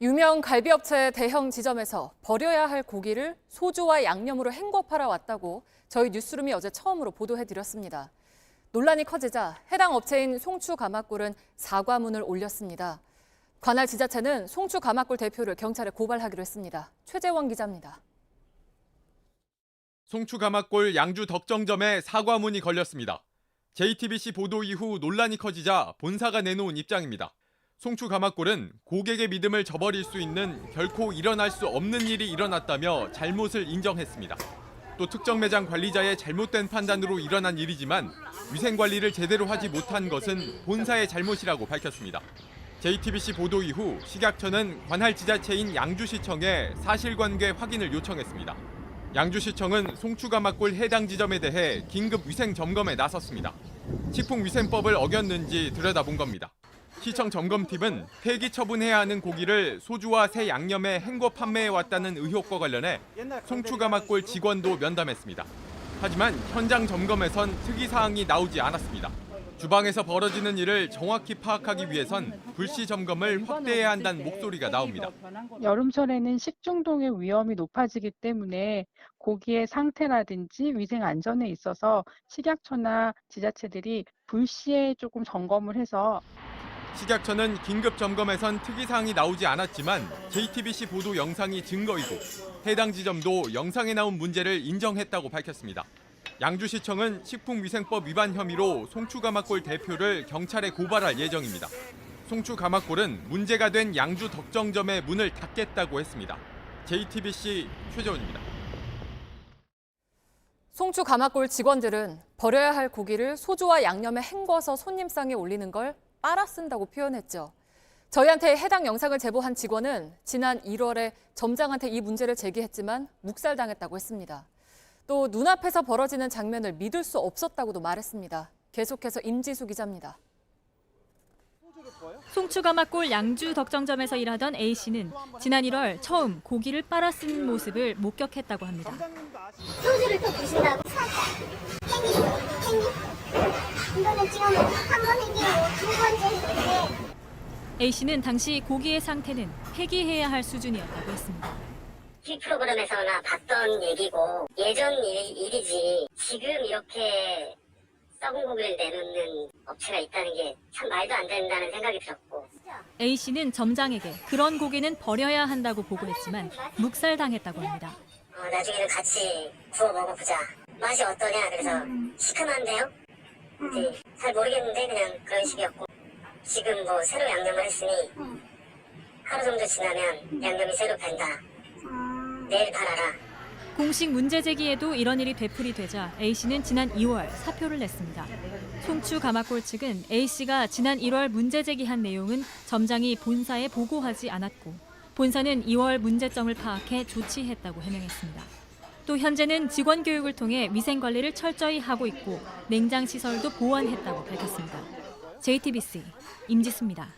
유명 갈비업체 대형 지점에서 버려야 할 고기를 소주와 양념으로 헹궈 팔아왔다고 저희 뉴스룸이 어제 처음으로 보도해드렸습니다. 논란이 커지자 해당 업체인 송추가마골은 사과문을 올렸습니다. 관할 지자체는 송추가마골 대표를 경찰에 고발하기로 했습니다. 최재원 기자입니다. 송추가마골 양주 덕정점에 사과문이 걸렸습니다. JTBC 보도 이후 논란이 커지자 본사가 내놓은 입장입니다. 송추가마골은 고객의 믿음을 저버릴 수 있는 결코 일어날 수 없는 일이 일어났다며 잘못을 인정했습니다. 또 특정 매장 관리자의 잘못된 판단으로 일어난 일이지만 위생관리를 제대로 하지 못한 것은 본사의 잘못이라고 밝혔습니다. JTBC 보도 이후 식약처는 관할 지자체인 양주시청에 사실관계 확인을 요청했습니다. 양주시청은 송추가마골 해당 지점에 대해 긴급 위생 점검에 나섰습니다. 식품위생법을 어겼는지 들여다본 겁니다. 시청 점검팀은 폐기 처분해야 하는 고기를 소주와 새 양념에 헹궈 판매해왔다는 의혹과 관련해 송추가마골 직원도 면담했습니다. 하지만 현장 점검에선 특이사항이 나오지 않았습니다. 주방에서 벌어지는 일을 정확히 파악하기 위해선 불시 점검을 확대해야 한다는 목소리가 나옵니다. 여름철에는 식중독의 위험이 높아지기 때문에 고기의 상태라든지 위생 안전에 있어서 식약처나 지자체들이 불시에 조금 점검을 해서 식약처는 긴급 점검에선 특이사항이 나오지 않았지만 JTBC 보도 영상이 증거이고 해당 지점도 영상에 나온 문제를 인정했다고 밝혔습니다. 양주시청은 식품위생법 위반 혐의로 송추가마골 대표를 경찰에 고발할 예정입니다. 송추가마골은 문제가 된 양주 덕정점의 문을 닫겠다고 했습니다. JTBC 최재원입니다. 송추가마골 직원들은 버려야 할 고기를 소주와 양념에 헹궈서 손님상에 올리는 걸 빨아 쓴다고 표현했죠. 저희한테 해당 영상을 제보한 직원은 지난 1월에 점장한테 이 문제를 제기했지만 묵살당했다고 했습니다. 또 눈앞에서 벌어지는 장면을 믿을 수 없었다고도 말했습니다. 계속해서 임지수 기자입니다. 송추가마골 양주 덕정점에서 일하던 A씨는 지난 1월 처음 고기를 빨아 쓴 모습을 목격했다고 합니다. 소주를 또 부신다고? 이거는 지금 한 번 헹기고 두 번째 했는데 A씨는 당시 고기의 상태는 폐기해야 할 수준이었다고 했습니다. TV 프로그램에서나 봤던 얘기고 예전 일이지 지금 이렇게 썩은 고기를 내놓는 업체가 있다는 게 참 말도 안 된다는 생각이 들었고 A씨는 점장에게 그런 고기는 버려야 한다고 보고했지만 묵살당했다고 합니다. 나중에는 같이 구워 먹어보자. 맛이 어떠냐 그래서 시큼한데요? 네, 잘 모르겠는데 그냥 그런 식이었고 지금 뭐 새로 양념을 했으니 하루 정도 지나면 양념이 새로 밴다. 내일 팔아라. 공식 문제 제기에도 이런 일이 되풀이되자 A씨는 지난 2월 사표를 냈습니다. 송추가마골 측은 A씨가 지난 1월 문제 제기한 내용은 점장이 본사에 보고하지 않았고 본사는 2월 문제점을 파악해 조치했다고 해명했습니다. 또 현재는 직원 교육을 통해 위생 관리를 철저히 하고 있고 냉장 시설도 보완했다고 밝혔습니다. JTBC 임지수입니다.